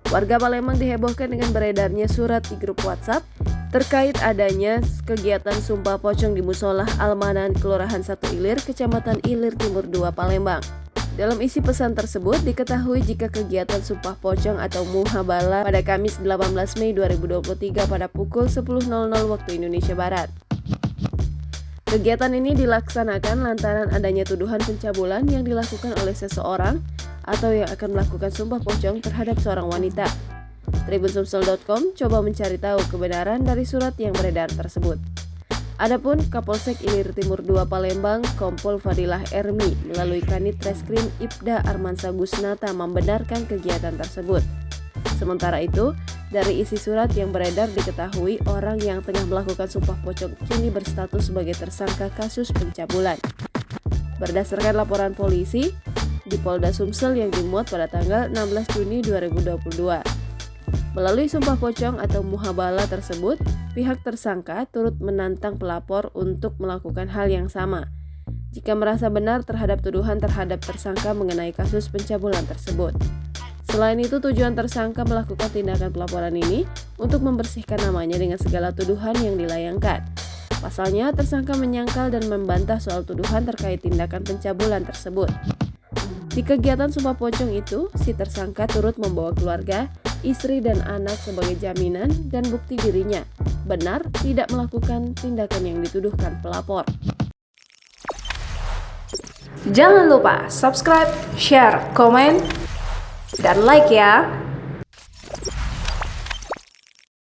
Warga Palembang dihebohkan dengan beredarnya surat di grup WhatsApp terkait adanya kegiatan sumpah pocong di Musolah Al-Manan, Kelurahan 1 Ilir, Kecamatan Ilir Timur 2, Palembang. Dalam isi pesan tersebut diketahui jika kegiatan sumpah pocong atau muhabala pada Kamis 18 Mei 2023 pada pukul 10.00 waktu Indonesia Barat. Kegiatan ini dilaksanakan lantaran adanya tuduhan pencabulan yang dilakukan oleh seseorang atau yang akan melakukan sumpah pocong terhadap seorang wanita. Tribunsumsel.com coba mencari tahu kebenaran dari surat yang beredar tersebut. Adapun Kapolsek Ilir Timur 2 Palembang, Kompol Fadilah Ermi melalui Kanit Reskrim Ibda Armansa Gusnata membenarkan kegiatan tersebut. Sementara itu, dari isi surat yang beredar diketahui orang yang tengah melakukan sumpah pocong kini berstatus sebagai tersangka kasus pencabulan. Berdasarkan laporan polisi di Polda Sumsel yang dimuat pada tanggal 16 Juni 2022. Melalui sumpah pocong atau muhabala tersebut, pihak tersangka turut menantang pelapor untuk melakukan hal yang sama jika merasa benar terhadap tuduhan terhadap tersangka mengenai kasus pencabulan tersebut. Selain itu, tujuan tersangka melakukan tindakan pelaporan ini untuk membersihkan namanya dengan segala tuduhan yang dilayangkan. Pasalnya, tersangka menyangkal dan membantah soal tuduhan terkait tindakan pencabulan tersebut. Di kegiatan sumpah pocong itu, si tersangka turut membawa keluarga, istri dan anak sebagai jaminan dan bukti dirinya benar tidak melakukan tindakan yang dituduhkan pelapor. Jangan lupa subscribe, share, komen, dan like ya.